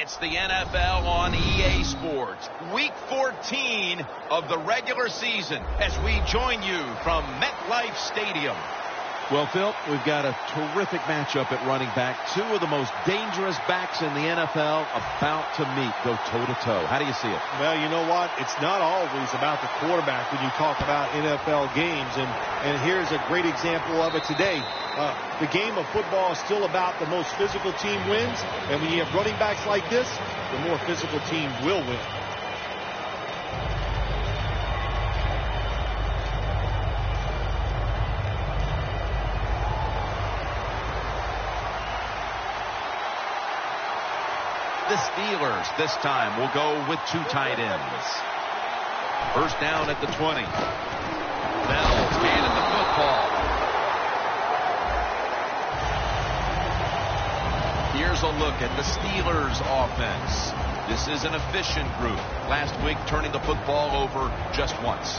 It's the NFL on EA Sports. Week 14 of the regular season as we join you from MetLife Stadium. Well, Phil, we've got a terrific matchup at running back. Two of the most dangerous backs in the NFL about to meet, go toe-to-toe. How do you see it? Well, you know what? It's not always about the quarterback when you talk about NFL games. And here's a great example of it today. The game of football is still about the most physical team wins. And when you have running backs like this, the more physical team will win. The Steelers this time will go with two tight ends. First down at the 20. Bell's handed the football. Here's a look at the Steelers offense. This is an efficient group. Last week turning the football over just once.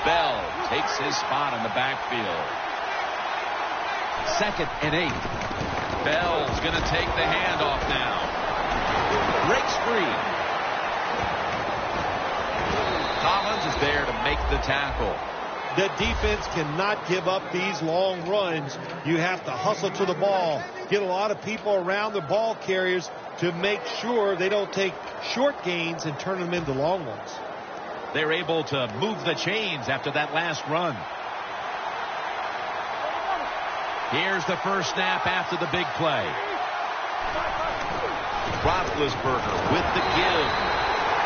Bell takes his spot in the backfield. 2nd and 8. Bell's going to take the handoff now. Breaks free. Collins is there to make the tackle. The defense cannot give up these long runs. You have to hustle to the ball. Get a lot of people around the ball carriers to make sure they don't take short gains and turn them into long ones. They're able to move the chains after that last run. Here's the first snap after the big play. Roethlisberger with the give.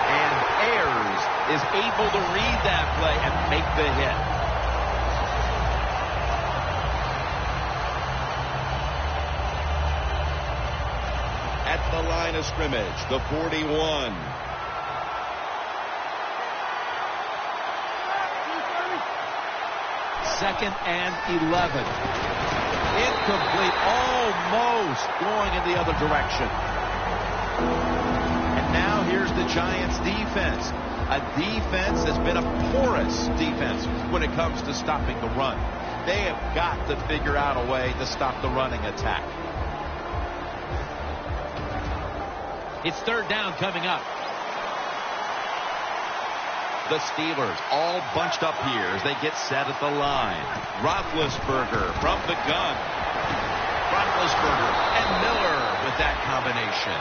And Ayers is able to read that play and make the hit. At the line of scrimmage, the 41. Second and 11. Incomplete, almost going in the other direction. And now here's the Giants defense. A defense that's been a porous defense when it comes to stopping the run. They have got to figure out a way to stop the running attack. It's third down coming up. The Steelers all bunched up here as they get set at the line. Roethlisberger from the gun. Roethlisberger and Miller with that combination.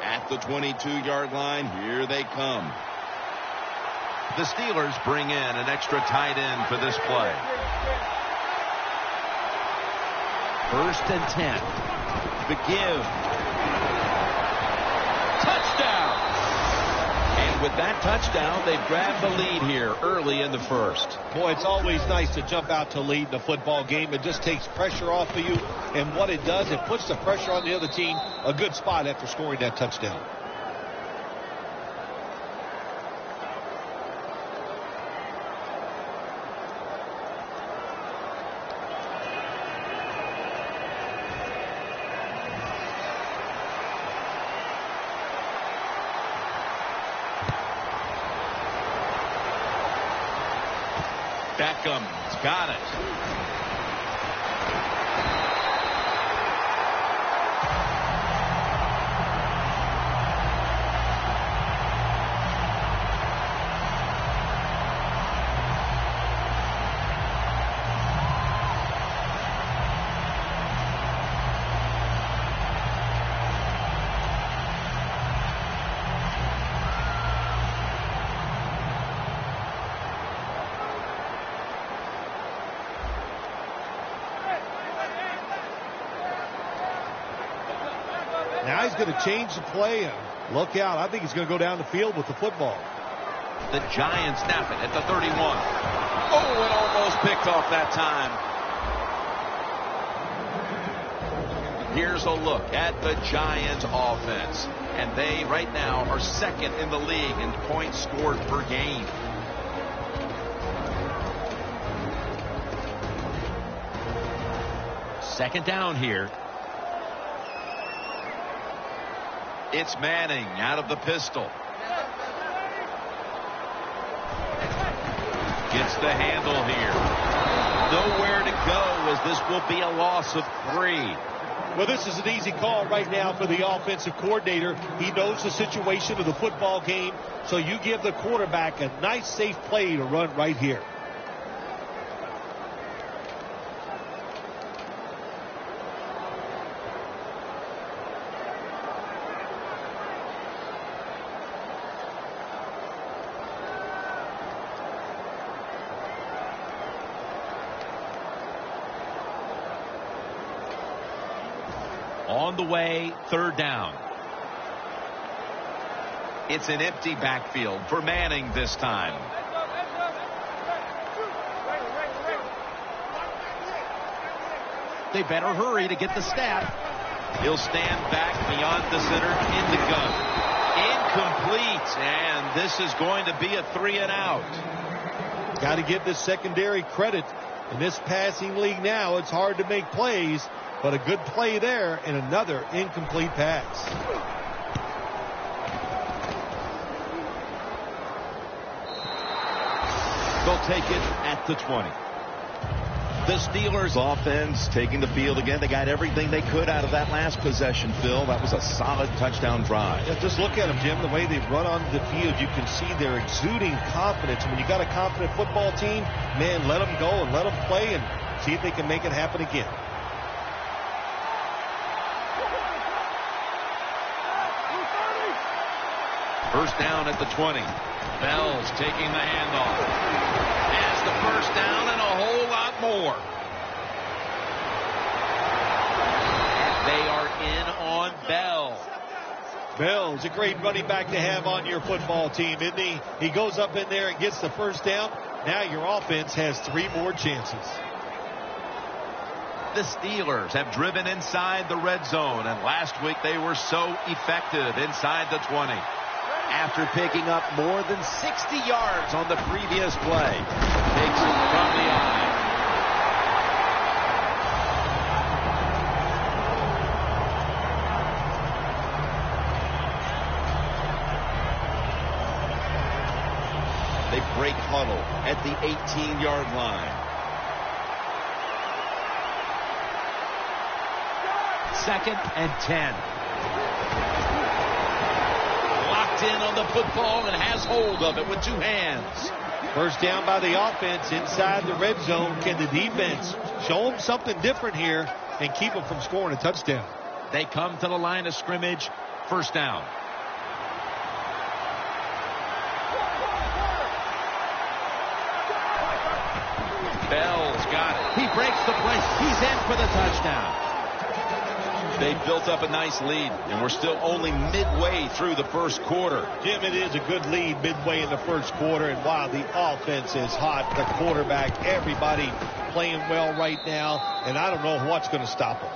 At the 22-yard line, here they come. The Steelers bring in an extra tight end for this play. 1st and 10. The give. Touchdown! And with that touchdown, they've grabbed the lead here early in the first. Boy, it's always nice to jump out to lead the football game. It just takes pressure off of you. And what it does, it puts the pressure on the other team. A good spot after scoring that touchdown. Beckham's got it. Now he's going to change the play and look out. I think he's going to go down the field with the football. The Giants snap it at the 31. Oh, it almost picked off that time. Here's a look at the Giants offense. And they right now are 2nd in the league in points scored per game. Second down here. It's Manning out of the pistol. Gets the handle here. Nowhere to go, as this will be a loss of 3. Well, this is an easy call right now for the offensive coordinator. He knows the situation of the football game, so you give the quarterback a nice, safe play to run right here. On the way, 3rd down. It's an empty backfield for Manning this time. They better hurry to get the snap. He'll stand back beyond the center in the gun. Incomplete, and this is going to be a 3 and out. Got to give this secondary credit. In this passing league now, it's hard to make plays, but a good play there and another incomplete pass. They'll take it at the 20. The Steelers offense taking the field again. They got everything they could out of that last possession, Phil. That was a solid touchdown drive. Yeah, just look at them, Jim. The way they run onto the field, you can see they're exuding confidence. When you got a confident football team, man, let them go and let them play and see if they can make it happen again. First down at the 20. Bell's taking the handoff. Has the first down and a whole lot more. They are in on Bell. Bell's a great running back to have on your football team, isn't he? He goes up in there and gets the first down. Now your offense has 3 more chances. The Steelers have driven inside the red zone, and last week they were so effective inside the 20. After picking up more than 60 yards on the previous play. Takes it from the eye. They break huddle at the 18-yard line. 2nd and 10. Locked in on the football and has hold of it with 2 hands. First down by the offense inside the red zone. Can the defense show them something different here and keep them from scoring a touchdown? They come to the line of scrimmage. First down. Bell's got it. He breaks the play. He's in for the touchdown. They built up a nice lead, and we're still only midway through the first quarter. Jim, it is a good lead midway in the first quarter, and wow, the offense is hot. The quarterback, everybody playing well right now, and I don't know what's going to stop them.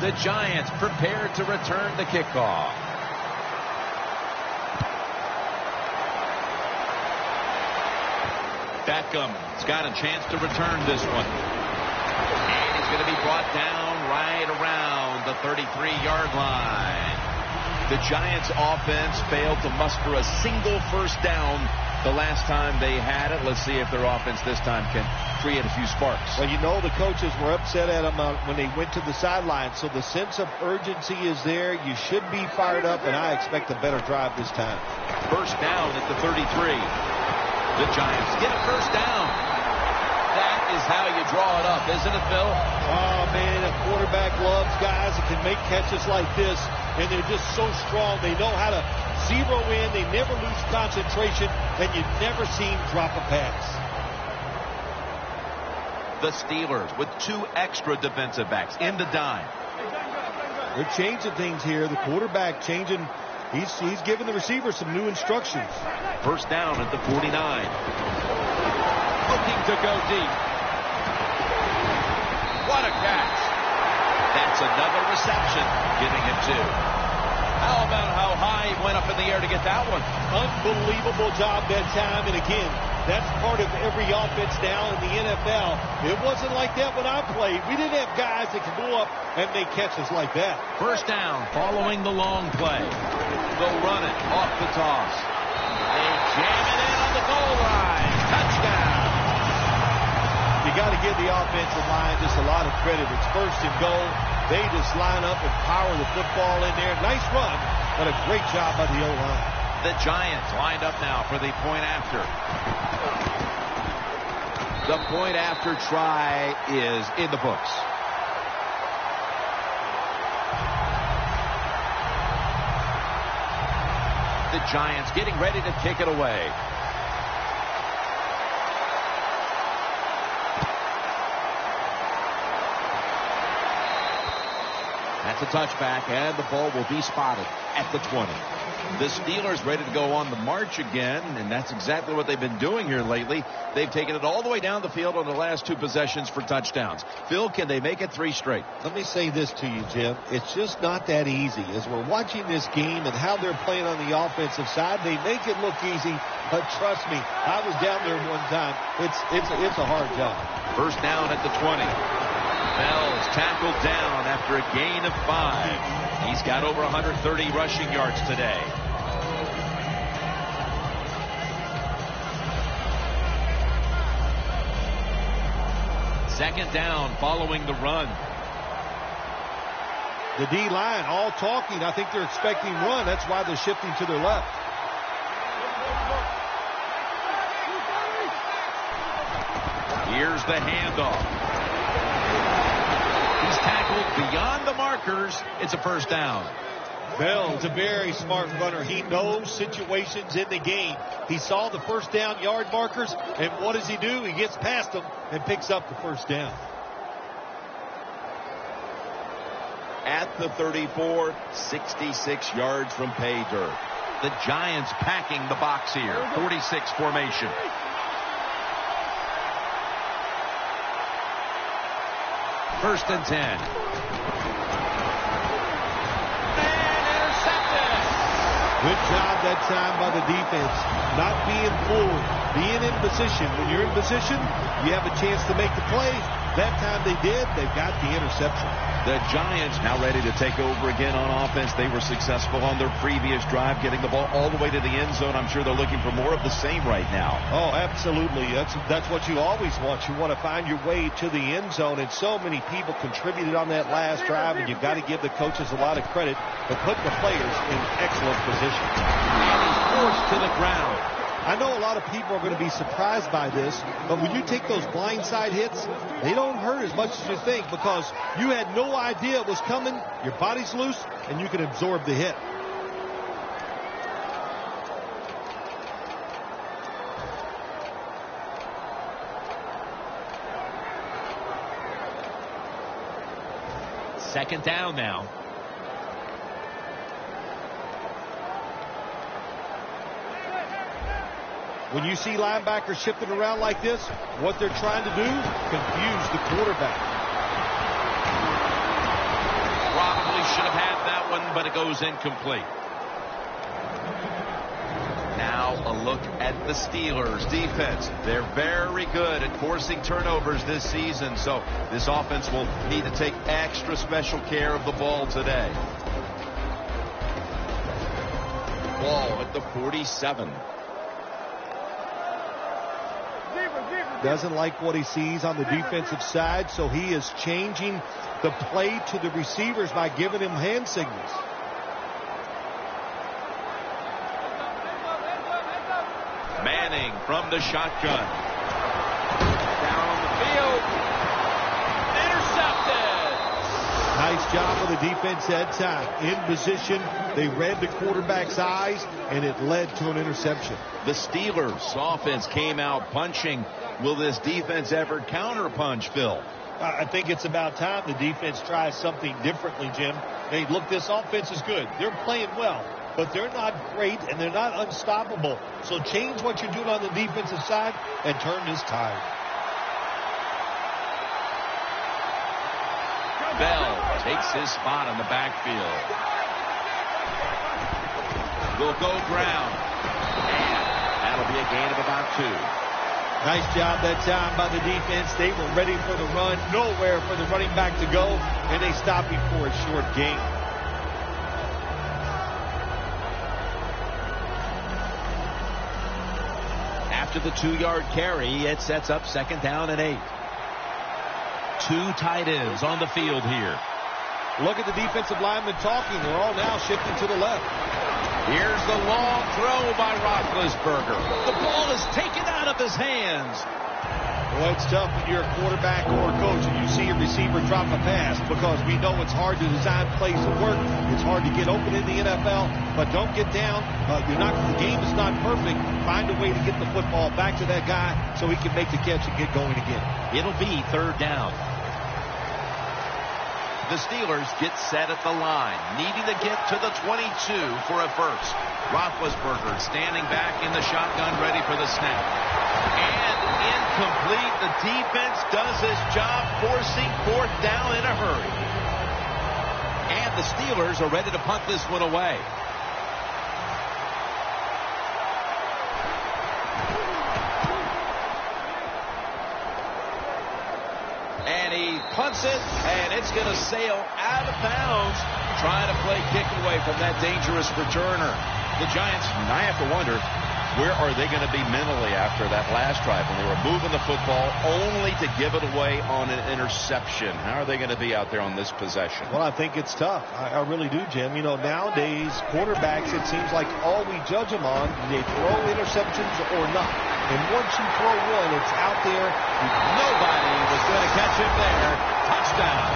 The Giants prepared to return the kickoff. Beckham's got a chance to return this one. And he's going to be brought down right around the 33-yard line. The Giants offense failed to muster a single first down the last time they had it. Let's see if their offense this time can create a few sparks. Well, you know the coaches were upset at them when they went to the sideline, so the sense of urgency is there. You should be fired up, and I expect a better drive this time. First down at the 33. The Giants get a first down. That is how you draw it up, isn't it, Phil? Oh, man, a quarterback loves guys that can make catches like this, and they're just so strong. They know how to zero in. They never lose concentration, and you never see them drop a pass. The Steelers with 2 extra defensive backs in the dime. They're changing things here. The quarterback changing. He's giving the receiver some new instructions. First down at the 49. Looking to go deep. What a catch. That's another reception, giving him 2. How about how high he went up in the air to get that one? Unbelievable job that time. And again, That's part of every offense now in the NFL. It wasn't like that when I played. We didn't have guys that could go up and make catches like that. First down following the long play. They'll run it off the toss. They jam it in on the goal line. Touchdown. You got to give the offensive line just a lot of credit. It's first and goal. They just line up and power the football in there. Nice run, but a great job by the O-line. The Giants lined up now for the point after. The point after try is in the books. The Giants getting ready to kick it away. That's a touchback, and the ball will be spotted at the 20. The Steelers ready to go on the march again, and that's exactly what they've been doing here lately. They've taken it all the way down the field on the last two possessions for touchdowns. Phil, can they make it 3 straight? Let me say this to you, Jim. It's just not that easy. As we're watching this game and how they're playing on the offensive side, they make it look easy, but trust me, I was down there one time. It's a hard job. First down at the 20. Bell's tackled down after a gain of 5. He's got over 130 rushing yards today. Second down following the run. The D-line all talking. I think they're expecting run. That's why they're shifting to their left. Here's the handoff. He's tackled beyond the markers. It's a first down. Bell's a very smart runner. He knows situations in the game. He saw the first down yard markers, and what does he do? He gets past them and picks up the first down. At the 34, 66 yards from pay dirt. The Giants packing the box here. 46 formation. First and 10. And intercepted. Good job that time by the defense. Not being fooled. Being in position. When you're in position, you have a chance to make the play. That time they did. They've got the interception. The Giants now ready to take over again on offense. They were successful on their previous drive, getting the ball all the way to the end zone. I'm sure they're looking for more of the same right now. Oh, absolutely. That's what you always want. You want to find your way to the end zone, and so many people contributed on that last drive, and you've got to give the coaches a lot of credit for putting the players in excellent position. And he's forced to the ground. I know a lot of people are going to be surprised by this, but when you take those blindside hits, they don't hurt as much as you think because you had no idea it was coming. Your body's loose, and you can absorb the hit. Second down now. When you see linebackers shifting around like this, what they're trying to do, confuse the quarterback. Probably should have had that one, but it goes incomplete. Now a look at the Steelers defense. They're very good at forcing turnovers this season, so this offense will need to take extra special care of the ball today. Ball at the 47. Doesn't like what he sees on the defensive side, so he is changing the play to the receivers by giving him hand signals. Manning from the shotgun. Down on the field. Intercepted. Nice job of the defense that time. In position, they read the quarterback's eyes, and it led to an interception. The Steelers offense came out punching. Will this defense ever counterpunch, Phil? I think it's about time the defense tries something differently, Jim. Hey, look, this offense is good. They're playing well, but they're not great, and they're not unstoppable. So change what you're doing on the defensive side and turn this tide. Bell takes his spot in the backfield. Will go ground. And that'll be a gain of about 2. Nice job that time by the defense. They were ready for the run. Nowhere for the running back to go. And they stopped him for a short gain. After the 2-yard carry, it sets up 2nd down and 8. 2 tight ends on the field here. Look at the defensive linemen talking. They're all now shifting to the left. Here's the long throw by Roethlisberger. The ball is taken out of his hands. Well, it's tough when you're a quarterback or a coach and you see a receiver drop a pass because we know it's hard to design plays to work. It's hard to get open in the NFL, but don't get down. The game is not perfect. Find a way to get the football back to that guy so he can make the catch and get going again. It'll be 3rd down. The Steelers get set at the line, needing to get to the 22 for a first. Roethlisberger standing back in the shotgun, ready for the snap. And incomplete. The defense does its job, forcing 4th down in a hurry. And the Steelers are ready to punt this one away. And he punts it, and it's going to sail out of bounds, trying to play kick away from that dangerous returner. The Giants, I have to wonder, where are they going to be mentally after that last drive when they were moving the football only to give it away on an interception? How are they going to be out there on this possession? Well, I think it's tough. I really do, Jim. You know, nowadays, quarterbacks, it seems like all we judge them on, they throw interceptions or not. And once you throw one, it's out there. Nobody was going to catch him there. Touchdown.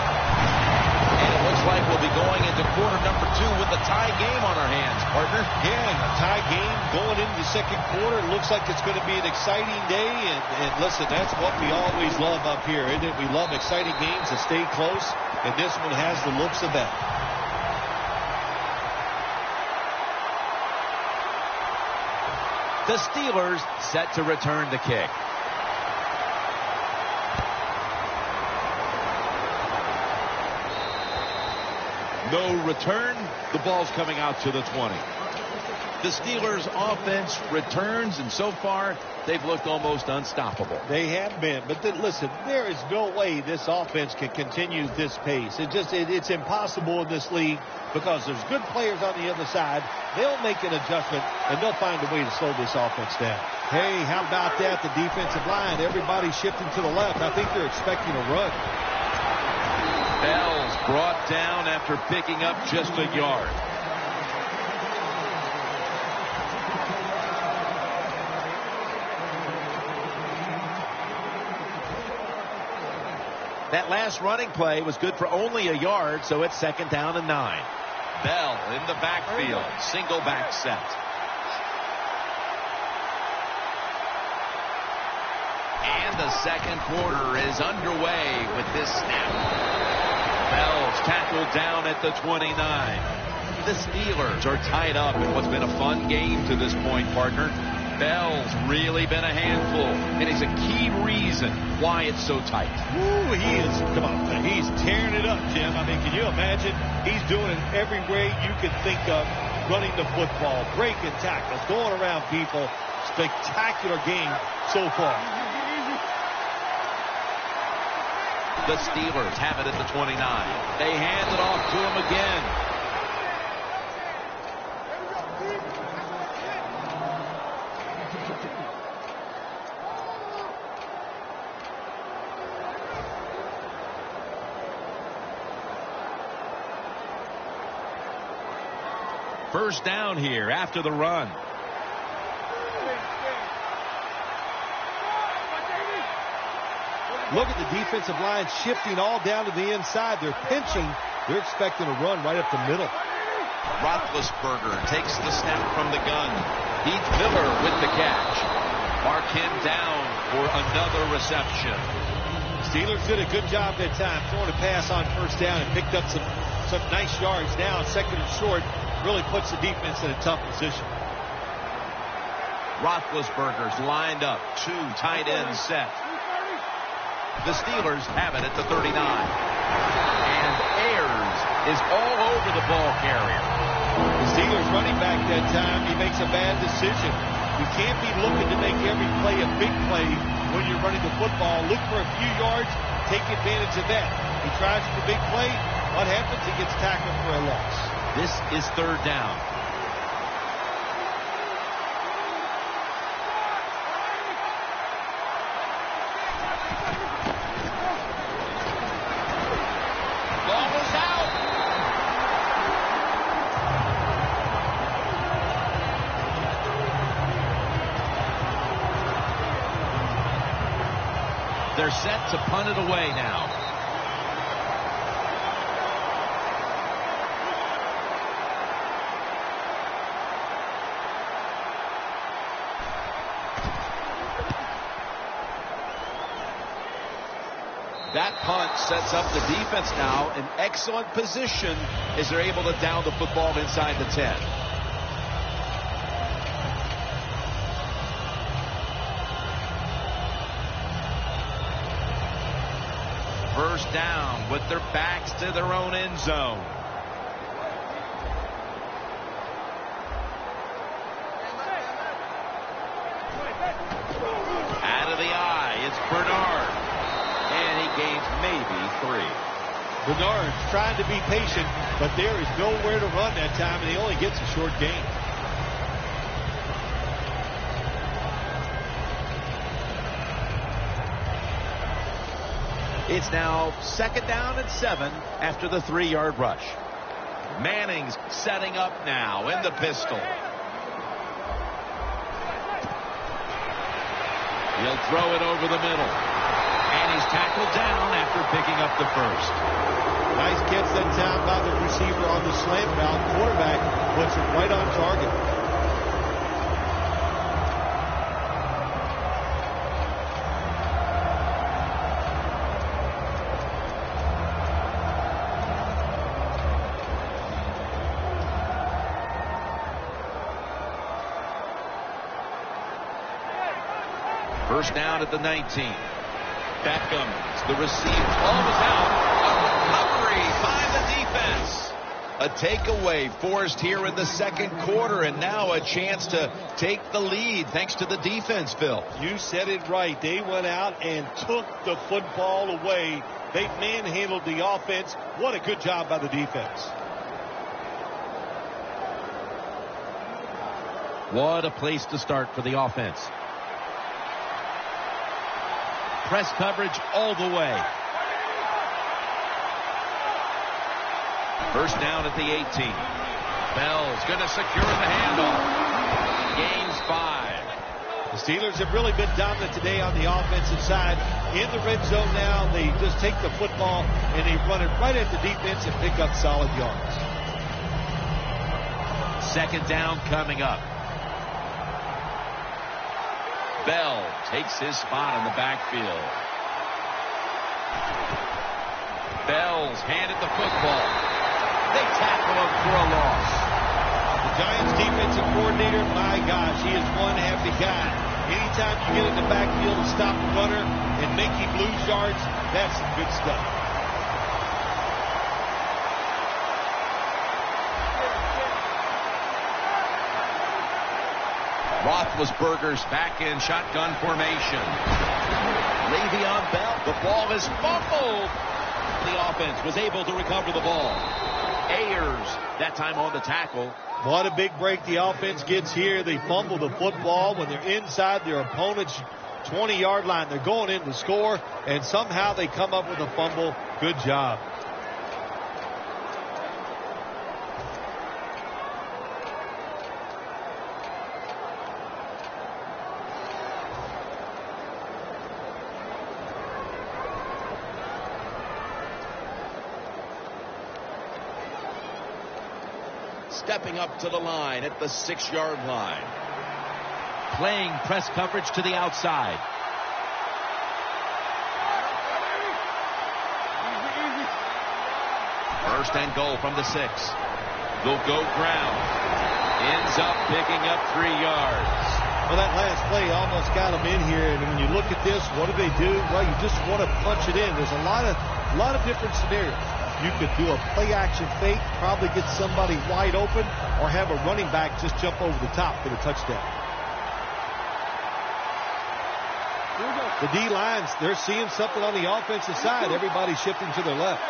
And it looks like we'll be going into quarter number 2 with the tie game on our hands, partner. Yeah, a tie game going into the 2nd quarter. It looks like it's going to be an exciting day. And listen, that's what we always love up here, isn't it? We love exciting games that stay close. And this one has the looks of that. The Steelers set to return the kick. No return. The ball's coming out to the 20. The Steelers offense returns, and so far they've looked almost unstoppable. They have been, but listen, there is no way this offense can continue this pace. It's impossible in this league because there's good players on the other side. They'll make an adjustment, and they'll find a way to slow this offense down. Hey, how about that? The defensive line, everybody shifting to the left. I think they're expecting a run. Bell's brought down after picking up just a yard. That last running play was good for only a yard, so it's 2nd down and 9. Bell in the backfield, single back set. And the 2nd quarter is underway with this snap. Bell's tackled down at the 29. The Steelers are tied up in what's been a fun game to this point, partner. Bell's really been a handful, and he's a key reason why it's so tight. Ooh, he is. Come on, he's tearing it up, Jim. I mean, can you imagine? He's doing it every way you can think of, running the football, breaking tackles, going around people. Spectacular game so far. The Steelers have it at the 29. They hand it off to him again. First down here after the run. Look at the defensive line shifting all down to the inside. They're pinching. They're expecting a run right up the middle. Roethlisberger takes the snap from the gun. Heath Miller with the catch. Mark him down for another reception. Steelers did a good job that time throwing a pass on first down and picked up some nice yards. Now 2nd and short really puts the defense in a tough position. Roethlisberger's lined up. 2 tight ends set. The Steelers have it at the 39. And Ayers is all over the ball carrier. The Steelers running back that time, he makes a bad decision. You can't be looking to make every play a big play when you're running the football. Look for a few yards, take advantage of that. He tries for the big play. What happens? He gets tackled for a loss. This is third down. Ball is out. They're set to punt it away now. That punt sets up the defense now in excellent position as they're able to down the football inside the 10. First down with their backs to their own end zone. Out of the eye, it's Bernard. And he gains maybe 3. Bernard's trying to be patient, but there is nowhere to run that time, and he only gets a short gain. It's now second down and 7 after the 3-yard rush. Manning's setting up now in the pistol. He'll throw it over the middle. And he's tackled down after picking up the first. Nice catch that time by the receiver on the slant route. Quarterback puts it right on target. First down at the 19. Beckham, the receive, ball was out. A recovery by the defense. A takeaway forced here in the second quarter, and now a chance to take the lead thanks to the defense, Phil. You said it right. They went out and took the football away. They manhandled the offense. What a good job by the defense. What a place to start for the offense. Press coverage all the way. First down at the 18. Bell's going to secure the handoff. Gains 5. The Steelers have really been dominant today on the offensive side. In the red zone now, they just take the football and they run it right at the defense and pick up solid yards. Second down coming up. Bell takes his spot in the backfield. Bell's handed the football. They tackle him for a loss. The Giants defensive coordinator, my gosh, he is one happy guy. Anytime you get in the backfield and stop the runner and make him lose yards, that's some good stuff. Roethlisberger's back in shotgun formation. Le'Veon Bell, the ball is fumbled. The offense was able to recover the ball. Ayers, that time on the tackle. What a big break the offense gets here. They fumble the football when they're inside their opponent's 20-yard line. They're going in to score, and somehow they come up with a fumble. Good job. Stepping up to the line at the 6-yard line. Playing press coverage to the outside. First and goal from the 6. They'll go ground. Ends up picking up 3 yards. Well, that last play almost got them in here. And when you look at this, what do they do? Well, you just want to punch it in. There's a lot of different scenarios. You could do a play-action fake, probably get somebody wide open, or have a running back just jump over the top for the touchdown. The D-lines, they're seeing something on the offensive side. Everybody's shifting to their left.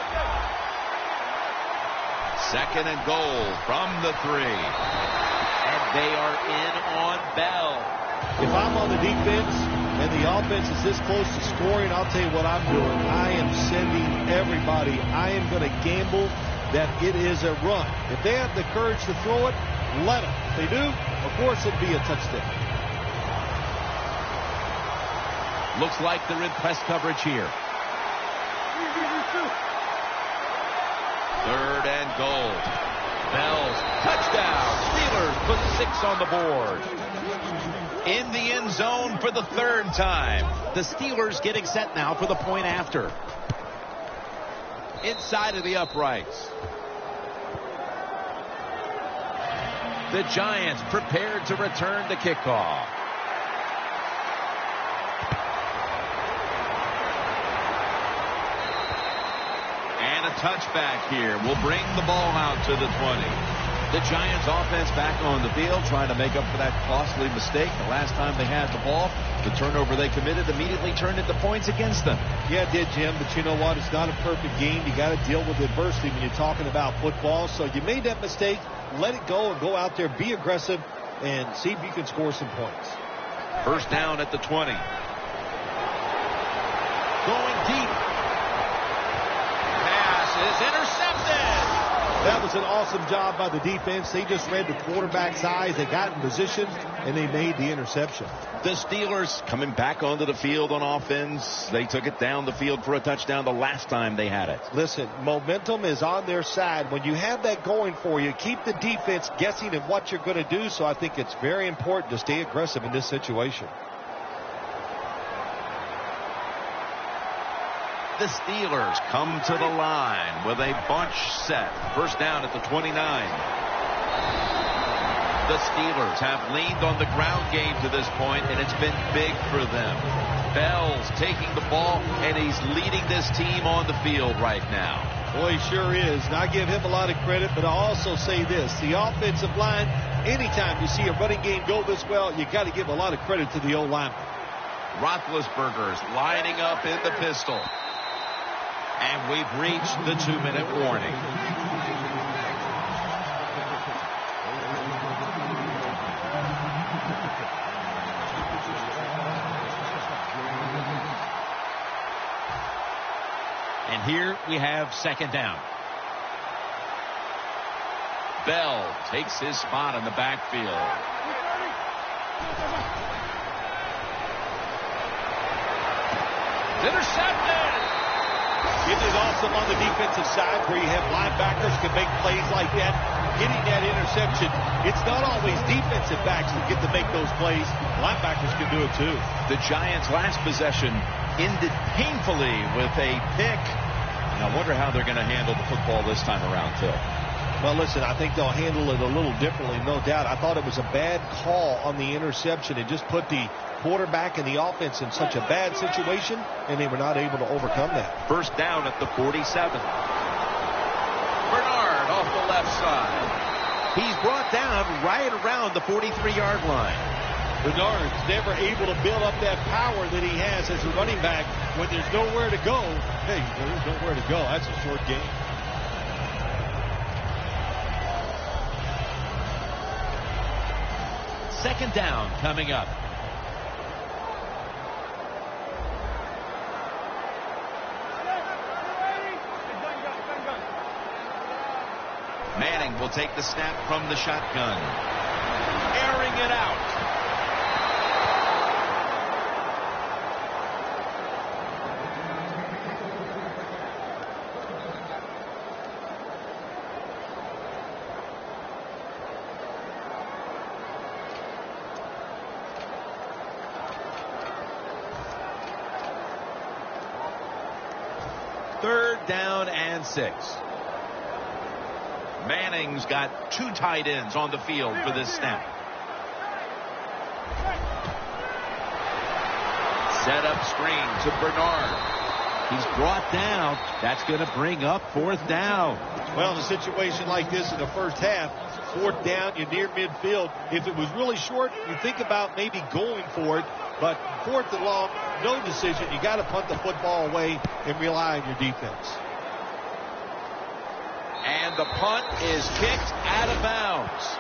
2nd and goal from the 3. And they are in on Bell. If I'm on the defense and the offense is this close to scoring, I'll tell you what I'm doing. I am sending everybody. I am going to gamble that it is a run. If they have the courage to throw it, let them. If they do, of course it'd be a touchdown. Looks like they're in press coverage here. 3rd and goal. Bell's touchdown. Steelers put 6 on the board. In the end zone for the 3rd time. The Steelers getting set now for the point after. Inside of the uprights. The Giants prepared to return the kickoff. And a touchback here will bring the ball out to the 20. The Giants offense back on the field trying to make up for that costly mistake. The last time they had the ball, the turnover they committed immediately turned into points against them. Yeah, it did, Jim, but you know what? It's not a perfect game. You got to deal with adversity when you're talking about football. So you made that mistake. Let it go and go out there, be aggressive, and see if you can score some points. 1st down at the 20. Going deep. Pass is intercepted. That was an awesome job by the defense. They just read the quarterback's eyes. They got in position, and they made the interception. The Steelers coming back onto the field on offense. They took it down the field for a touchdown the last time they had it. Listen, momentum is on their side. When you have that going for you, keep the defense guessing at what you're going to do. So I think it's very important to stay aggressive in this situation. The Steelers come to the line with a bunch set. 1st down at the 29. The Steelers have leaned on the ground game to this point, and it's been big for them. Bell's taking the ball, and he's leading this team on the field right now. Boy, he sure is. And I give him a lot of credit, but I also say this. The offensive line, anytime you see a running game go this well, you got to give a lot of credit to the O-lineman. Roethlisberger's lining up in the pistol. And we've reached the 2-minute warning. And here we have 2nd down. Bell takes his spot in the backfield. Intercepted! Isn't it awesome on the defensive side where you have linebackers can make plays like that, getting that interception? It's not always defensive backs that get to make those plays. Linebackers can do it too. The Giants' last possession ended painfully with a pick. And I wonder how they're going to handle the football this time around, Phil. Well, listen, I think they'll handle it a little differently, no doubt. I thought it was a bad call on the interception. It just put the quarterback and the offense in such a bad situation, and they were not able to overcome that. 1st down at the 47. Bernard off the left side. He's brought down right around the 43-yard line. Bernard's never able to build up that power that he has as a running back. When there's nowhere to go, hey, there's nowhere to go. That's a short game. Second down coming up. Manning will take the snap from the shotgun. Airing it out. Third down and 6. Manning's got 2 tight ends on the field for this snap. Set up screen to Bernard. He's brought down. That's going to bring up 4th down. Well, in a situation like this in the first half, 4th down, you're near midfield. If it was really short, you think about maybe going for it. But 4th and long, no decision. You got to punt the football away and rely on your defense. And the punt is kicked out of bounds.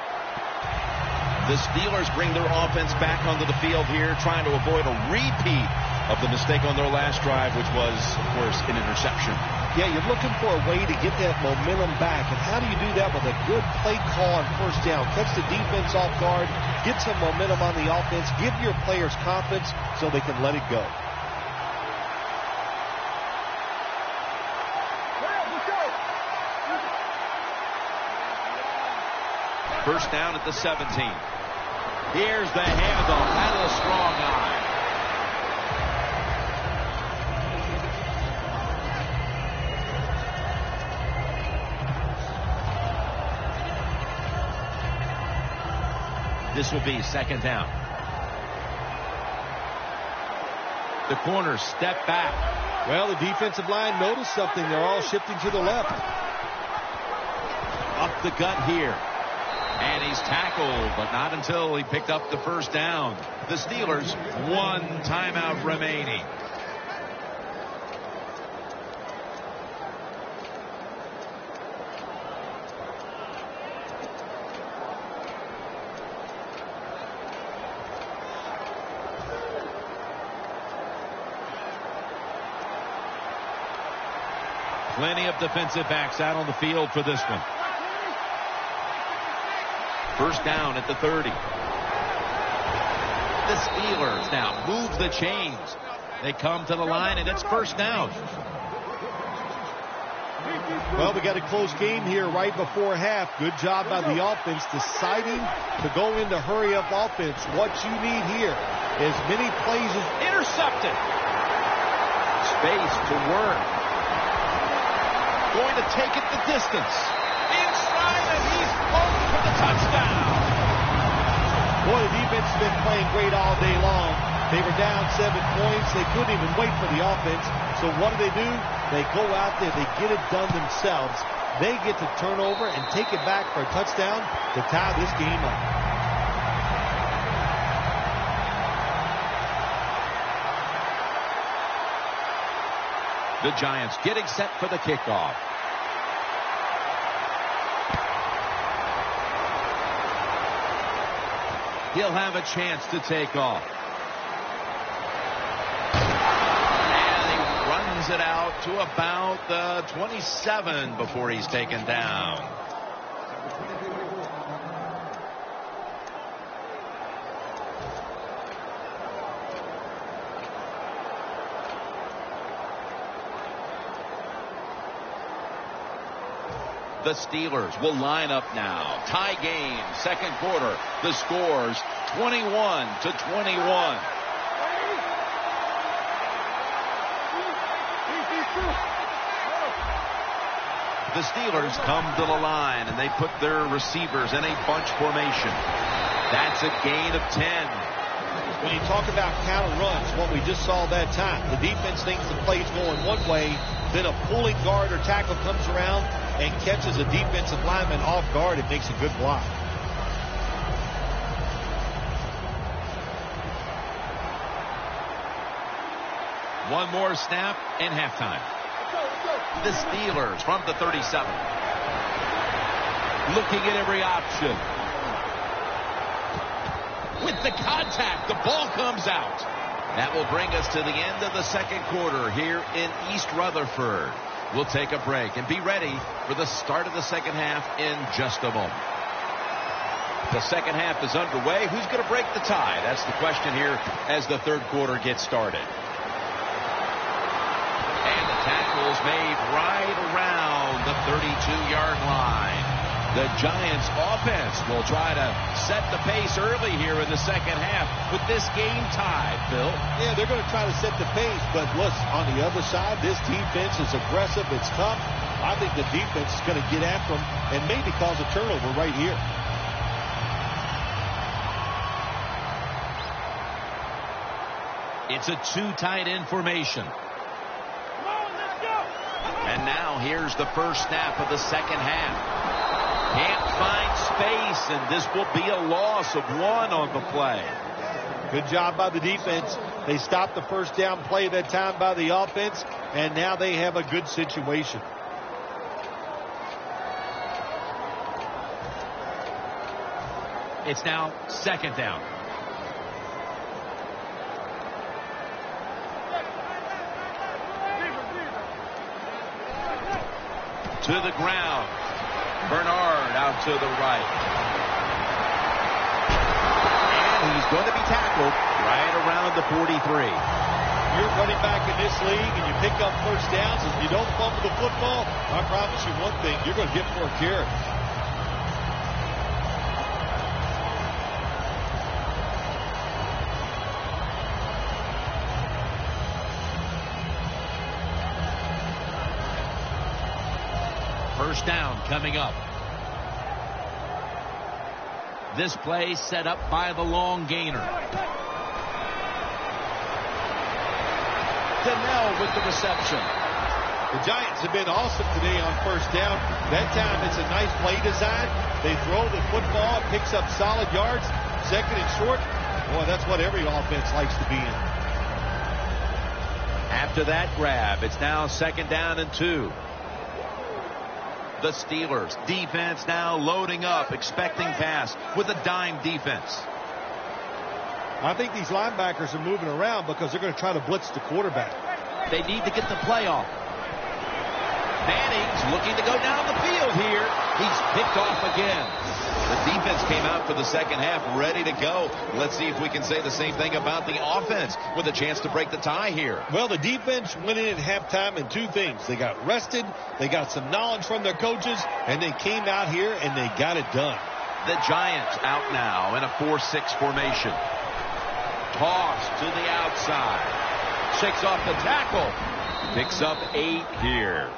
The Steelers bring their offense back onto the field here, trying to avoid a repeat of the mistake on their last drive, which was, of course, an interception. Yeah, you're looking for a way to get that momentum back. And how do you do that? With a good play call on 1st down. Catch the defense off guard, get some momentum on the offense, give your players confidence so they can let it go. First down at the 17. Here's the handle. That is a strong eye. This will be 2nd down. The corners step back. Well, the defensive line noticed something. They're all shifting to the left. Up the gut here. And he's tackled, but not until he picked up the 1st down. The Steelers, 1 timeout remaining. Plenty of defensive backs out on the field for this one. 1st down at the 30. The Steelers now move the chains. They come to the line, and it's 1st down. Well, we got a close game here right before half. Good job by the offense deciding to go into hurry-up offense. What you need here is many plays as intercepted. Space to work. Going to take it the distance. Inside, and he's home for the touchdown. Boy, the defense has been playing great all day long. They were down 7 points. They couldn't even wait for the offense. So what do? They go out there. They get it done themselves. They get to turn over and take it back for a touchdown to tie this game up. The Giants getting set for the kickoff. He'll have a chance to take off. And he runs it out to about the 27 before he's taken down. The Steelers will line up now. Tie game, 2nd quarter. The scores 21-21. The Steelers come to the line, and they put their receivers in a bunch formation. That's a gain of 10. When you talk about counter runs, what we just saw that time, the defense thinks the play's going one way, then a pulling guard or tackle comes around and catches a defensive lineman off guard. It makes a good block. One more snap and halftime. The Steelers from the 37. Looking at every option. With the contact, the ball comes out. That will bring us to the end of the 2nd quarter here in East Rutherford. We'll take a break and be ready for the start of the 2nd half in just a moment. The 2nd half is underway. Who's going to break the tie? That's the question here as the 3rd quarter gets started. And the tackle's made right around the 32-yard line. The Giants offense will try to set the pace early here in the 2nd half with this game tied, Phil. Yeah, they're going to try to set the pace, but look, on the other side, this defense is aggressive. It's tough. I think the defense is going to get after them and maybe cause a turnover right here. It's a 2 tight end formation. And now here's the first snap of the 2nd half. Can't find space, and this will be a loss of 1 on the play. Good job by the defense. They stopped the first down play that time by the offense, and now they have a good situation. It's now 2nd down. To the ground. Bernard out to the right. And he's going to be tackled right around the 43. You're running back in this league and you pick up first downs and you don't fumble the football, I promise you one thing, you're going to get 4 carries. First down coming up. This play set up by the long gainer. Donnell with the reception. The Giants have been awesome today on first down. That time it's a nice play design. They throw the football, it picks up solid yards. 2nd and short. Boy, that's what every offense likes to be in. After that grab, it's now 2nd down and 2. The Steelers defense now loading up, expecting pass with a dime defense. I think these linebackers are moving around because they're going to try to blitz the quarterback. They need to get the play off. Manning's looking to go down the field here. He's picked off again. The defense came out for the second half ready to go. Let's see if we can say the same thing about the offense with a chance to break the tie here. Well, the defense went in at halftime in 2 things. They got rested, they got some knowledge from their coaches, and they came out here and they got it done. The Giants out now in a 4-6 formation. Toss to the outside. Shakes off the tackle. Picks up 8 here.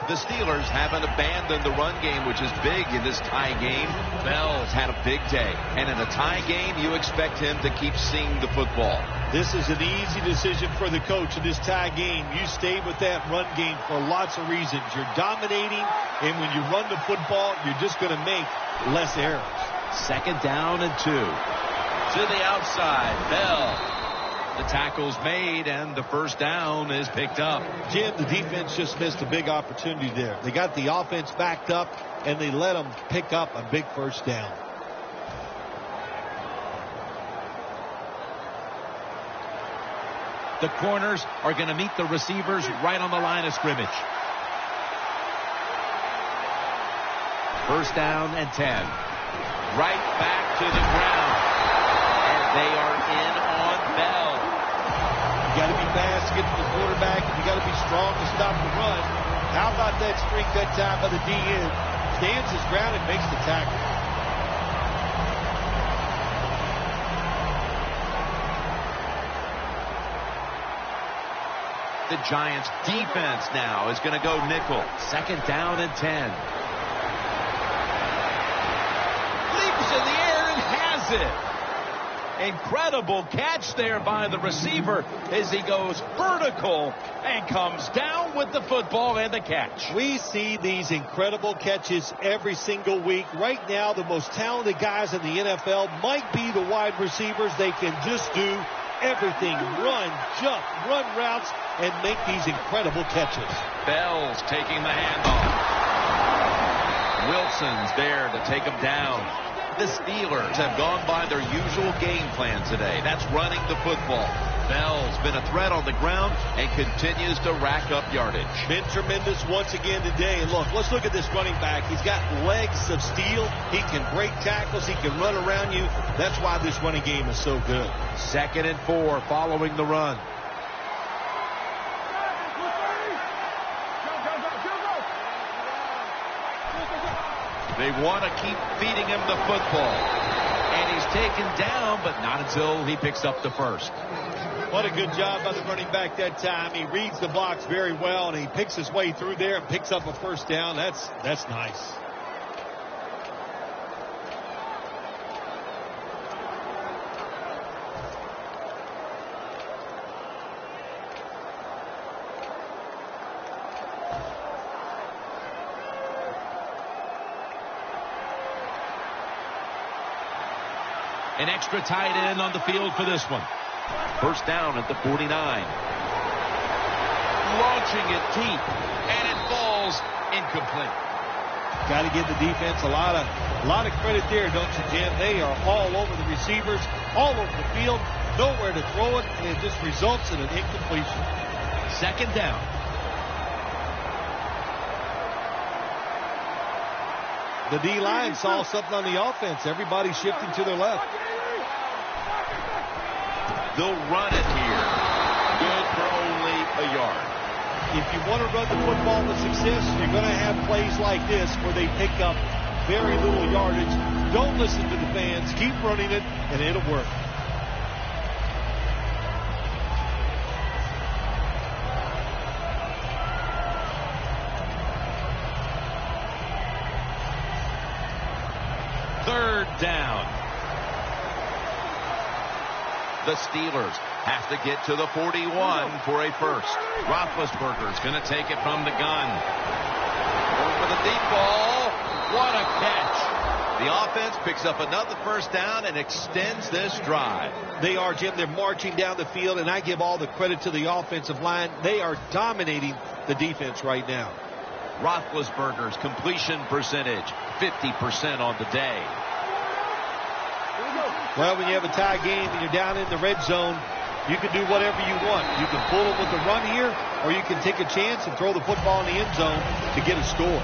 The Steelers haven't abandoned the run game, which is big in this tie game. Bell's had a big day. And in a tie game, you expect him to keep seeing the football. This is an easy decision for the coach in this tie game. You stay with that run game for lots of reasons. You're dominating, and when you run the football, you're just going to make less errors. 2nd down and 2. To the outside, Bell. The tackle's made, and the first down is picked up. Jim, the defense just missed a big opportunity there. They got the offense backed up, and they let them pick up a big first down. The corners are going to meet the receivers right on the line of scrimmage. First down and 10. Right back to the ground. And they are in on Bell. You got to be fast to get to the quarterback. You got to be strong to stop the run. How about that streak that time by the DN? Stands his ground and makes the tackle. The Giants defense now is going to go nickel. 2nd down and 10. Leaps in the air and has it. Incredible catch there by the receiver as he goes vertical and comes down with the football and the catch. We see these incredible catches every single week. Right now, the most talented guys in the NFL might be the wide receivers. They can just do everything. Run, jump, run routes, and make these incredible catches. Bell's taking the handoff. Wilson's there to take him down. The Steelers have gone by their usual game plan today. That's running the football. Bell's been a threat on the ground and continues to rack up yardage. Been tremendous once again today. And look, let's look at this running back. He's got legs of steel. He can break tackles. He can run around you. That's why this running game is so good. 2nd and 4 following the run. They want to keep feeding him the football. And he's taken down, but not until he picks up the first. What a good job by the running back that time. He reads the blocks very well, and he picks his way through there and picks up a first down. That's nice. An extra tight end on the field for this one. First down at the 49. Launching it deep, and it falls incomplete. Got to give the defense a lot of credit there, don't you, Jim? They are all over the receivers, all over the field, nowhere to throw it, and it just results in an incompletion. Second down. The D-line saw something on the offense. Everybody shifting to their left. They'll run it here. Good for only a yard. If you want to run the football with success, you're going to have plays like this where they pick up very little yardage. Don't listen to the fans. Keep running it, and it'll work. Third down. The Steelers have to get to the 41 for a first. Roethlisberger's going to take it from the gun. Going for the deep ball. What a catch. The offense picks up another first down and extends this drive. They are, Jim. They're marching down the field, and I give all the credit to the offensive line. They are dominating the defense right now. Roethlisberger's completion percentage, 50% on the day. Well, when you have a tie game and you're down in the red zone, you can do whatever you want. You can pull them with the run here, or you can take a chance and throw the football in the end zone to get a score.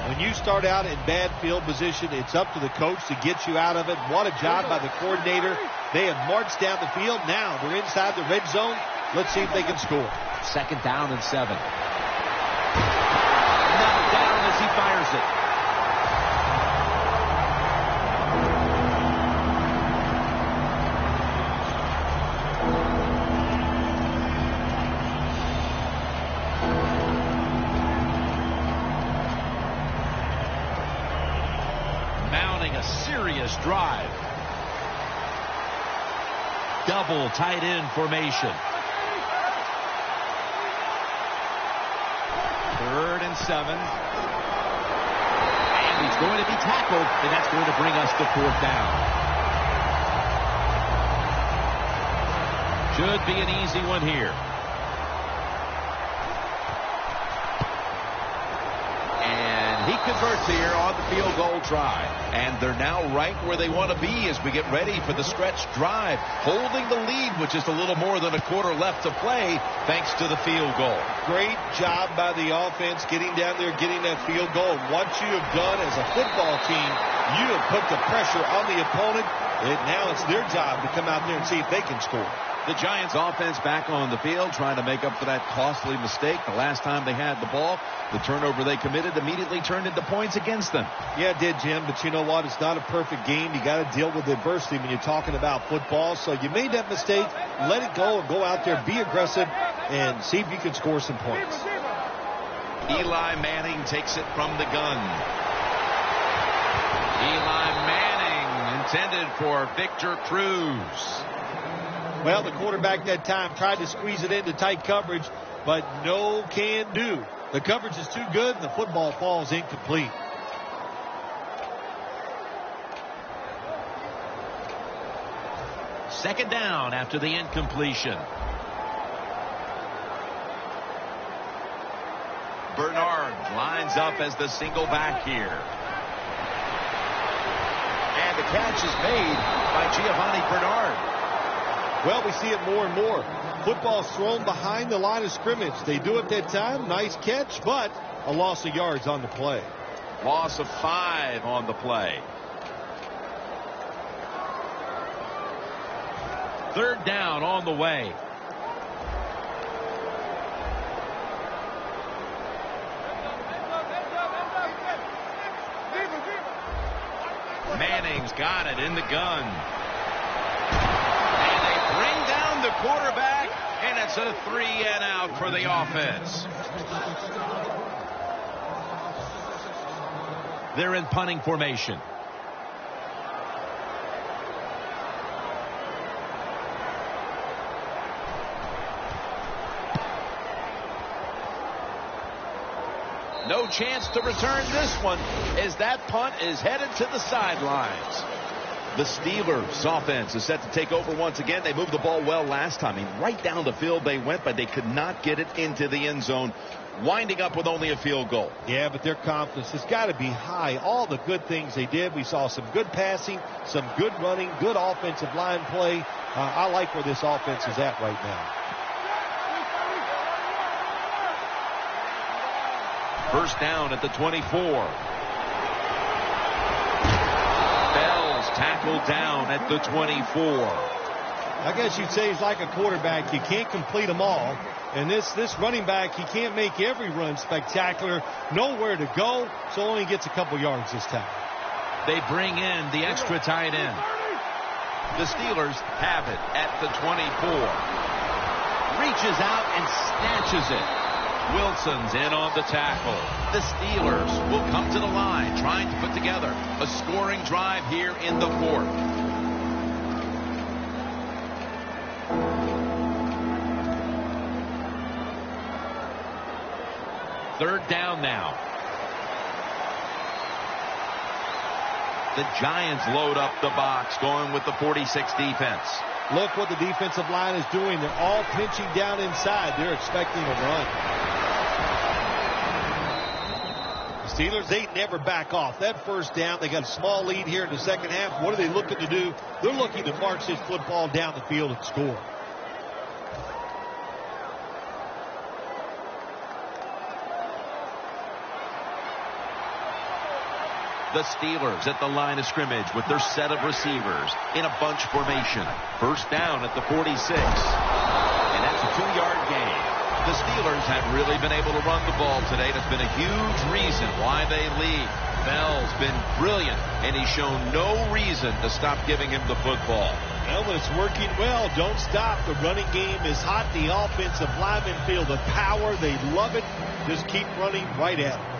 When you start out in bad field position, it's up to the coach to get you out of it. What a job by the coordinator. They have marched down the field. Now they're inside the red zone. Let's see if they can score. Second down and 7. Knocked down as he fires it. Mounting a serious drive. Double tight end formation. Third and 7. And he's going to be tackled, and that's going to bring us to fourth down. Should be an easy one here. And he converts here on the field goal try. And they're now right where they want to be as we get ready for the stretch drive. Holding the lead with just a little more than a quarter left to play thanks to the field goal. Great job by the offense getting down there, getting that field goal. What you have done as a football team, you have put the pressure on the opponent. And now it's their job to come out there and see if they can score. The Giants offense back on the field trying to make up for that costly mistake. The last time they had the ball, the turnover they committed immediately turned into points against them. Yeah, it did, Jim, but you know what? It's not a perfect game. You got to deal with adversity when you're talking about football. So you made that mistake, let it go, and go out there, be aggressive, and see if you can score some points. Eli Manning takes it from the gun. Eli Manning intended for Victor Cruz. Well, the quarterback that time tried to squeeze it into tight coverage, but no can do. The coverage is too good, and the football falls incomplete. Second down after the incompletion. Bernard lines up as the single back here. And the catch is made by Giovanni Bernard. Well, we see it more and more. Football's thrown behind the line of scrimmage. They do it that time. Nice catch, but a loss of yards on the play. Loss of 5 on the play. Third down on the way. Manning's got it in the gun. And they bring down the quarterback, and it's a 3-and-out for the offense. They're in punting formation. No chance to return this one as that punt is headed to the sidelines. The Steelers offense is set to take over once again. They moved the ball well last time. I mean, right down the field they went, but they could not get it into the end zone, winding up with only a field goal. Yeah, but their confidence has got to be high. All the good things they did. We saw some good passing, some good running, good offensive line play. I like where this offense is at right now. First down at the 24. Tackled down at the 24. I guess you'd say he's like a quarterback. You can't complete them all. And this running back, he can't make every run spectacular. Nowhere to go, so only gets a couple yards this time. They bring in the extra tight end. The Steelers have it at the 24. Reaches out and snatches it. Wilson's in on the tackle. The Steelers will come to the line, trying to put together a scoring drive here in the fourth. Third down now. The Giants load up the box, going with the 46 defense. Look what the defensive line is doing. They're all pinching down inside. They're expecting a run. The Steelers, they never back off. That first down, they got a small lead here in the second half. What are they looking to do? They're looking to march this football down the field and score. The Steelers at the line of scrimmage with their set of receivers in a bunch formation. First down at the 46. And that's a 2-yard gain. The Steelers have really been able to run the ball today. That's been a huge reason why they lead. Bell's been brilliant, and he's shown no reason to stop giving him the football. Well, when it's working well, don't stop. The running game is hot. The offensive linemen feel the power. They love it. Just keep running right at it.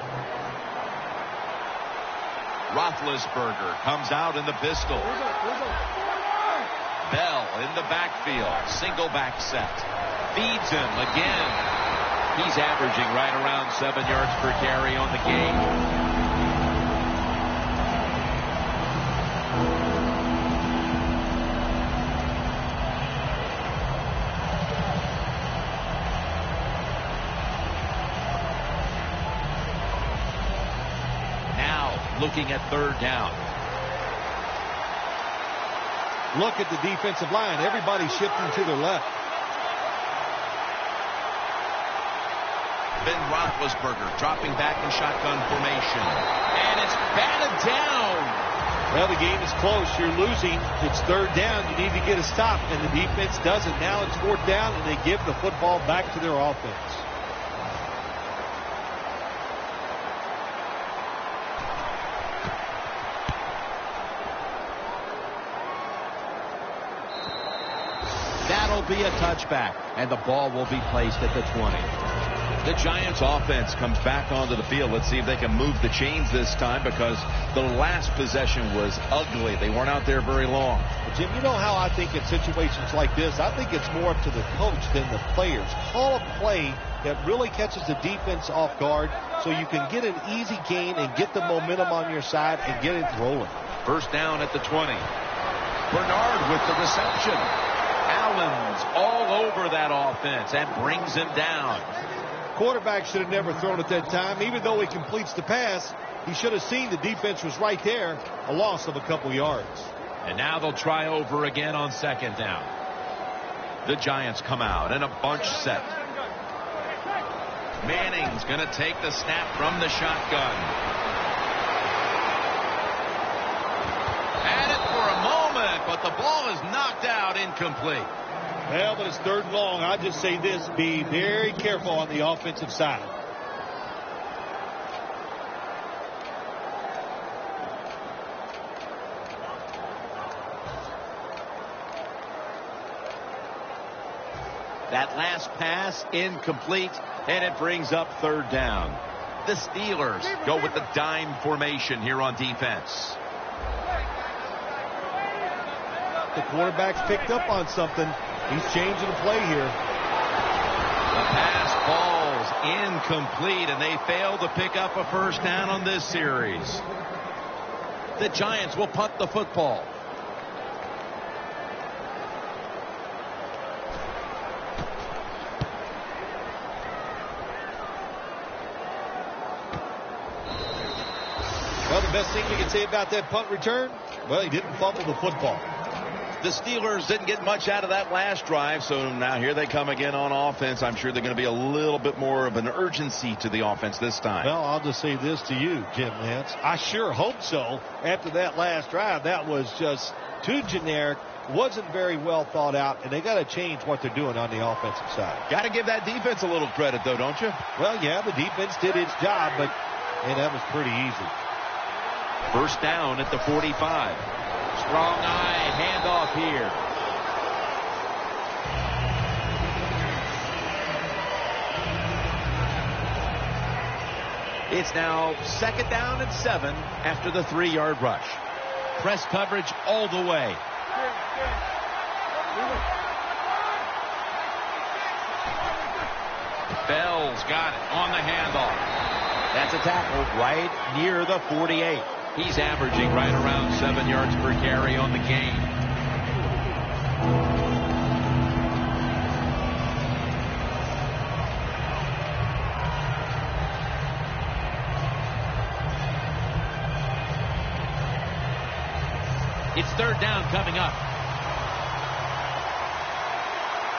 Roethlisberger comes out in the pistol. Bell in the backfield. Single back set. Feeds him again. He's averaging right around 7 yards per carry on the game. Looking at third down. Look at the defensive line. Everybody's shifting to their left. Ben Roethlisberger dropping back in shotgun formation. And it's batted down. Well, the game is close. You're losing. It's third down. You need to get a stop. And the defense doesn't. Now it's fourth down, and they give the football back to their offense. Be a touchback, and the ball will be placed at the 20. The Giants offense comes back onto the field. Let's see if they can move the chains this time, because the last possession was ugly. They weren't out there very long. Well, Jim, you know how I think in situations like this, I think it's more up to the coach than the players. Call a play that really catches the defense off guard so you can get an easy gain and get the momentum on your side and get it rolling. First down at the 20. Bernard with the reception. Allen's all over that offense and brings him down. Quarterback should have never thrown at that time. Even though he completes the pass, he should have seen the defense was right there. A loss of a couple yards. And now they'll try over again on second down. The Giants come out in a bunch set. Manning's going to take the snap from the shotgun. At it for a moment, but the ball is knocked out, incomplete. Well, but it's third and long. I'll just say this, be very careful on the offensive side. That last pass incomplete, and it brings up third down. The Steelers go with the dime formation here on defense. The quarterback's picked up on something. He's changing the play here. The pass falls falls incomplete, and they fail to pick up a first down on this series. The Giants will punt the football. Well, the best thing you can say about that punt return, well, he didn't fumble the football. The Steelers didn't get much out of that last drive, so now here they come again on offense. I'm sure they're going to be a little bit more of an urgency to the offense this time. Well, I'll just say this to you, Jim Nance. I sure hope so. After that last drive, that was just too generic, wasn't very well thought out, and they got to change what they're doing on the offensive side. Got to give that defense a little credit, though, don't you? Well, yeah, the defense did its job, but that was pretty easy. First down at the 45. Strong eye handoff here. It's now second down and 7 after the 3-yard rush. Press coverage all the way. Bell's got it on the handoff. That's a tackle right near the 48. He's averaging right around 7 yards per carry on the game. It's third down coming up.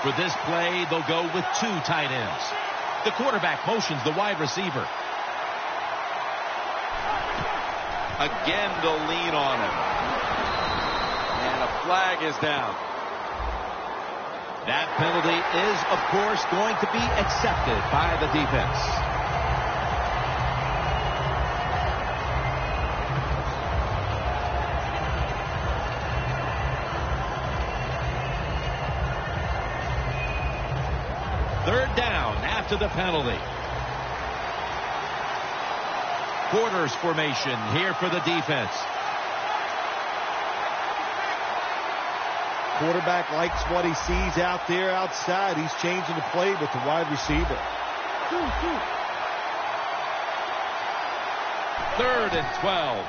For this play, they'll go with 2 tight ends. The quarterback motions the wide receiver. Again to lean on him. And a flag is down. That penalty is, of course, going to be accepted by the defense. Third down after the penalty. Quarters formation here for the defense. Quarterback likes what he sees out there outside. He's changing the play with the wide receiver. Third and 12.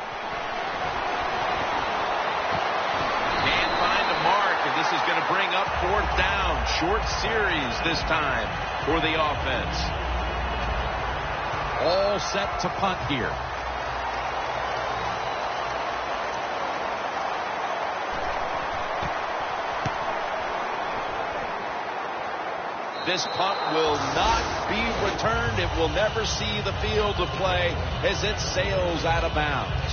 Can't find a mark, and this is going to bring up fourth down. Short series this time for the offense. All set to punt here. This punt will not be returned. It will never see the field of play as it sails out of bounds.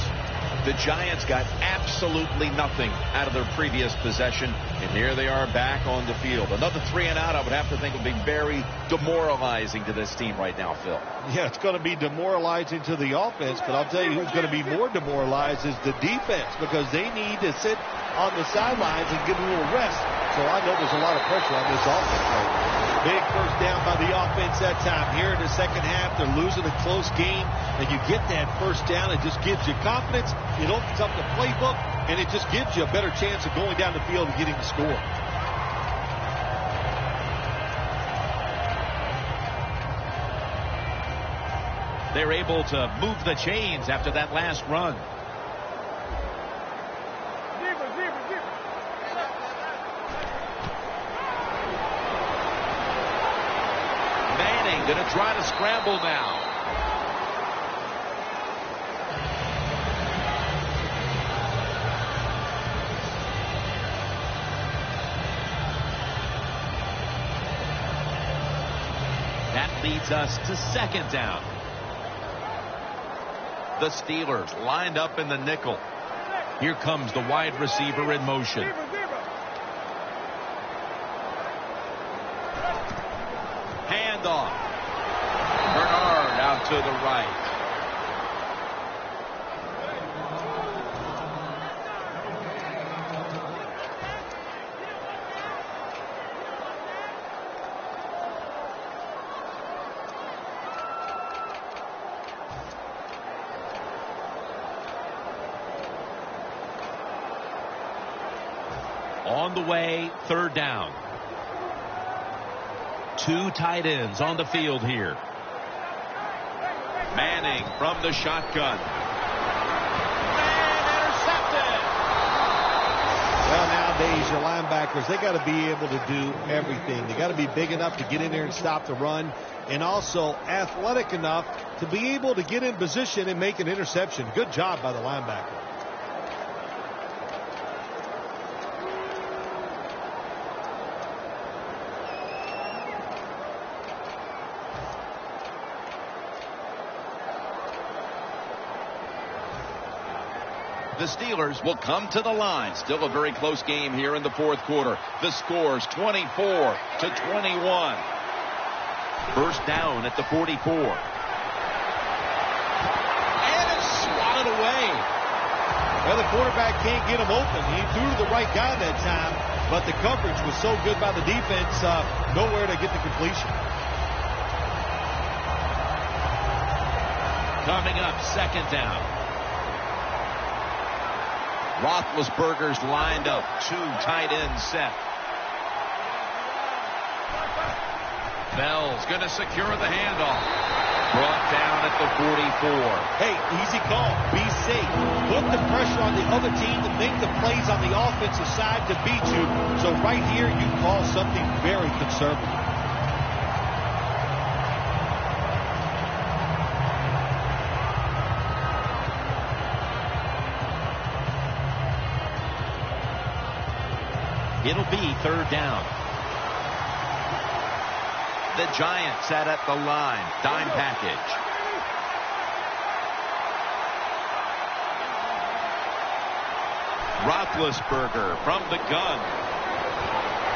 The Giants got absolutely nothing out of their previous possession, and here they are back on the field. Another 3 and out, I would have to think, would be very demoralizing to this team right now, Phil. Yeah, it's going to be demoralizing to the offense, but I'll tell you who's going to be more demoralized is the defense, because they need to sit on the sidelines and get a little rest. So I know there's a lot of pressure on this offense right now. Big first down by the offense that time. Here in the second half, they're losing a close game, and you get that first down. It just gives you confidence. It opens up the playbook, and it just gives you a better chance of going down the field and getting the score. They're able to move the chains after that last run. Manning going to try to scramble now. That leads us to second down. The Steelers lined up in the nickel. Here comes the wide receiver in motion. Handoff. Bernard out to the right. On the way, third down. 2 tight ends on the field here. Manning from the shotgun. And intercepted. Well, nowadays, your linebackers, they got to be able to do everything. They got to be big enough to get in there and stop the run, and also athletic enough to be able to get in position and make an interception. Good job by the linebacker. The Steelers will come to the line. Still a very close game here in the fourth quarter. The score's 24-21. First down at the 44. And it's swatted away. Well, the quarterback can't get him open. He threw to the right guy that time, but the coverage was so good by the defense, nowhere to get the completion. Coming up, second down. Roethlisberger's lined up. Two tight ends set. Bell's going to secure the handoff. Brought down at the 44. Hey, easy call. Be safe. Put the pressure on the other team to make the plays on the offensive side to beat you. So right here, you call something very conservative. It'll be third down. The Giants set at the line. Dime package. Roethlisberger from the gun.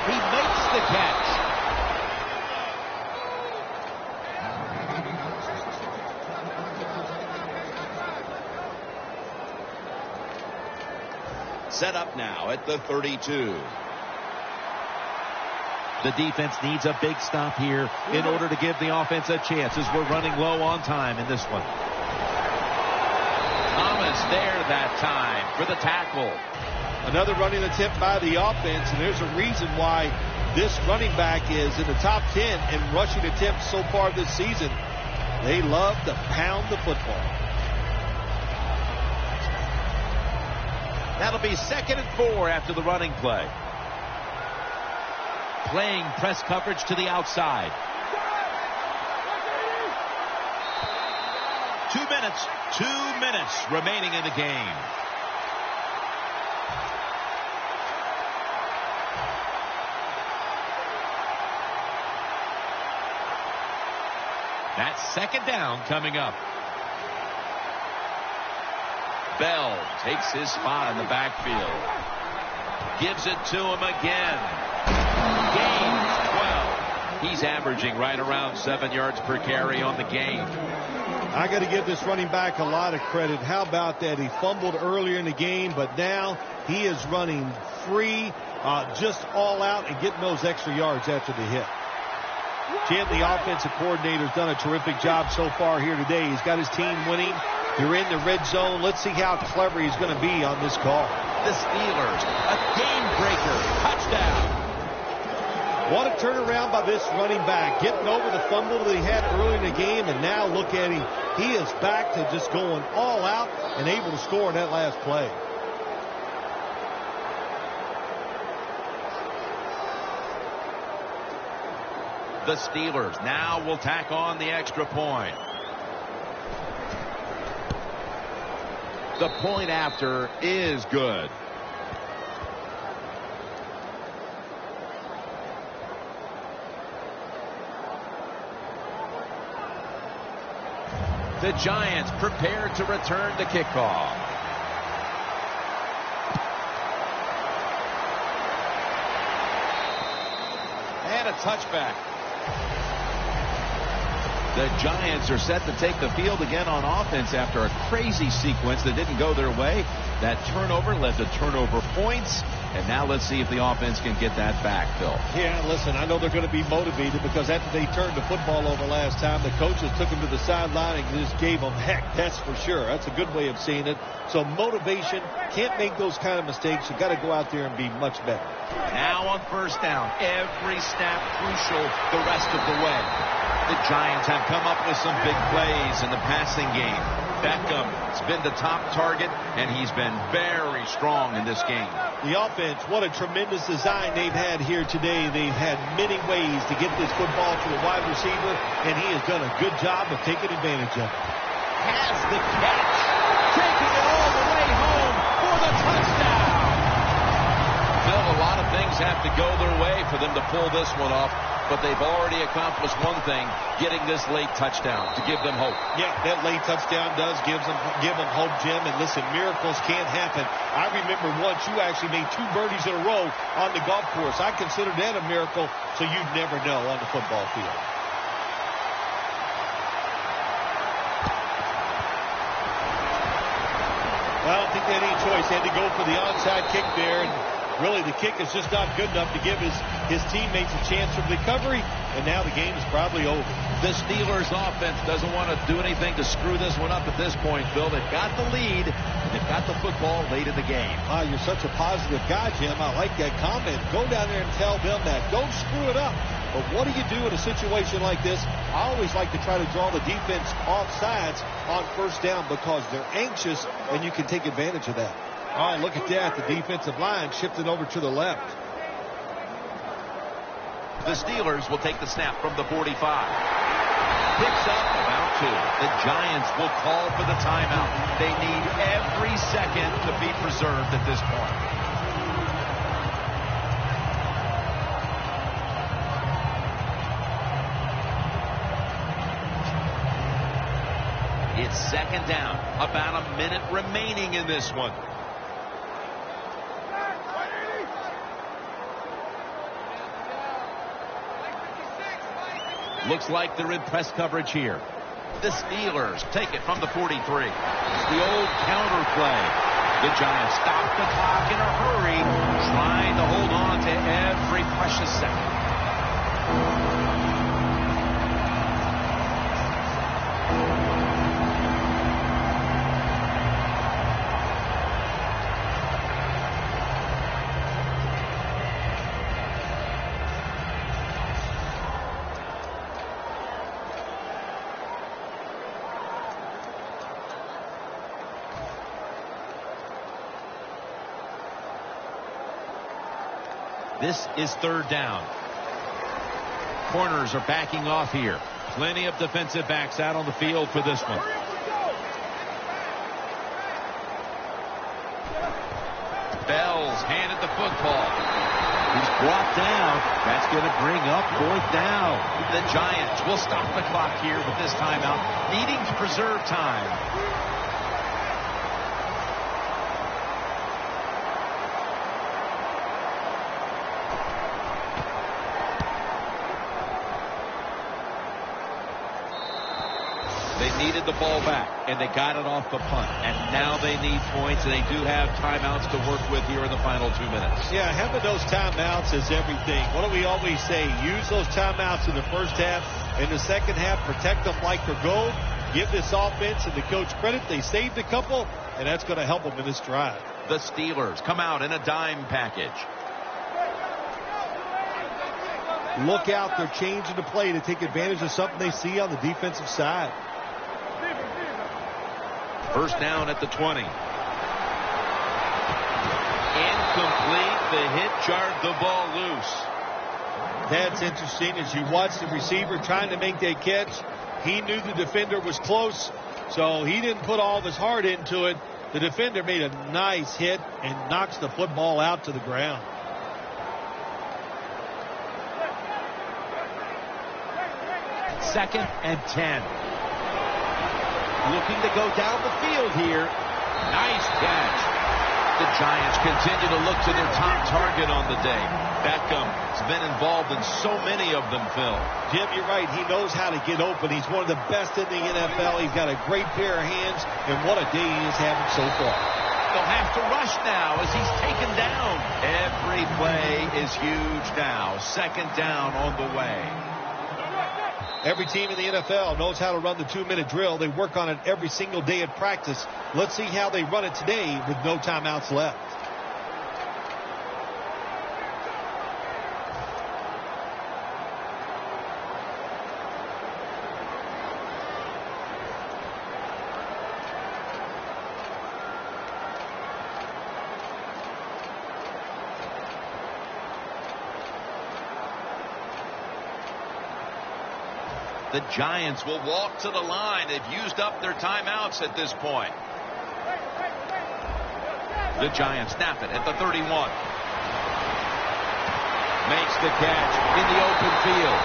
He makes the catch. Set up now at the 32. The defense needs a big stop here in order to give the offense a chance as we're running low on time in this one. Thomas there that time for the tackle. Another running attempt by the offense, and there's a reason why this running back is in the top 10 in rushing attempts so far this season. They love to pound the football. That'll be 2nd and 4 after the running play. Playing press coverage to the outside. 2 minutes remaining in the game. That's second down coming up. Bell takes his spot in the backfield. Gives it to him again. Gains 12. He's averaging right around 7 yards per carry on the game. I got to give this running back a lot of credit. How about that? He fumbled earlier in the game, but now he is running free, just all out and getting those extra yards after the hit. Jim, the offensive coordinator, has done a terrific job so far here today. He's got his team winning. They're in the red zone. Let's see how clever he's going to be on this call. The Steelers, a game-breaker, touchdown. What a turnaround by this running back, getting over the fumble that he had early in the game, and now look at him. He is back to just going all out and able to score in that last play. The Steelers now will tack on the extra point. The point after is good. The Giants prepared to return the kickoff. And a touchback. The Giants are set to take the field again on offense after a crazy sequence that didn't go their way. That turnover led to turnover points, And now let's see if the offense can get that back, Phil. Yeah, listen, I know they're going to be motivated because after they turned the football over last time, the coaches took them to the sideline and just gave them heck, that's for sure. That's a good way of seeing it. So motivation, can't make those kind of mistakes. You got to go out there and be much better. Now on first down, every snap crucial the rest of the way. The Giants have come up with some big plays in the passing game. Beckham's been the top target, and he's been very strong in this game. The offense, what a tremendous design they've had here today. They've had many ways to get this football to the wide receiver, and he has done a good job of taking advantage of it. Has the catch, taking it all the way home for the touchdown. Phil, a lot of things have to go their way for them to pull this one off, but they've already accomplished one thing, getting this late touchdown to give them hope. Yeah, that late touchdown does give them hope, Jim. And listen, miracles can't happen. I remember once you actually made 2 birdies in a row on the golf course. I consider that a miracle, so you'd never know on the football field. Well, I don't think they had any choice. They had to go for the onside kick there, and really, the kick is just not good enough to give his teammates a chance of recovery, and now the game is probably over. The Steelers offense doesn't want to do anything to screw this one up at this point, Phil. They've got the lead, and they've got the football late in the game. You're such a positive guy, Jim. I like that comment. Go down there and tell them that. Don't screw it up. But what do you do in a situation like this? I always like to try to draw the defense off sides on first down because they're anxious, and you can take advantage of that. Oh, look at that. The defensive line shifted over to the left. The Steelers will take the snap from the 45. Picks up about 2. The Giants will call for the timeout. They need every second to be preserved at this point. It's second down. About a minute remaining in this one. Looks like they're in press coverage here. The Steelers take it from the 43. It's the old counter play. The Giants stop the clock in a hurry, trying to hold on to every precious second. This is third down. Corners are backing off here. Plenty of defensive backs out on the field for this one. Bell's handed the football. He's brought down. That's going to bring up fourth down. The Giants will stop the clock here with this timeout, needing to preserve time. They needed the ball back, and they got it off the punt. And now they need points, and they do have timeouts to work with here in the final 2 minutes. Yeah, having those timeouts is everything. What do we always say? Use those timeouts in the first half. In the second half, protect them like they're gold. Give this offense and the coach credit. They saved a couple, and that's going to help them in this drive. The Steelers come out in a dime package. Look out. They're changing the play to take advantage of something they see on the defensive side. First down at the 20. Incomplete. The hit jarred the ball loose. That's interesting. As you watch the receiver trying to make that catch, he knew the defender was close, so he didn't put all of his heart into it. The defender made a nice hit and knocks the football out to the ground. Second and 10. Looking to go down the field here. Nice catch. The Giants continue to look to their top target on the day. Beckham's been involved in so many of them, Phil. Jim, you're right. He knows how to get open. He's one of the best in the NFL. He's got a great pair of hands, and what a day he is having so far. They'll have to rush now as he's taken down. Every play is huge now. Second down on the way. Every team in the NFL knows how to run the 2-minute drill. They work on it every single day at practice. Let's see how they run it today with no timeouts left. The Giants will walk to the line. They've used up their timeouts at this point. The Giants snap it at the 31. Makes the catch in the open field.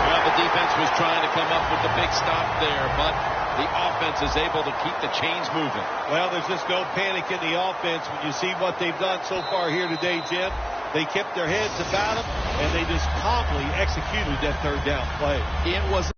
Well, the defense was trying to come up with the big stop there, but the offense is able to keep the chains moving. Well, there's just no panic in the offense when you see what they've done so far here today, Jim. They kept their heads about them, and they just calmly executed that third down play. It was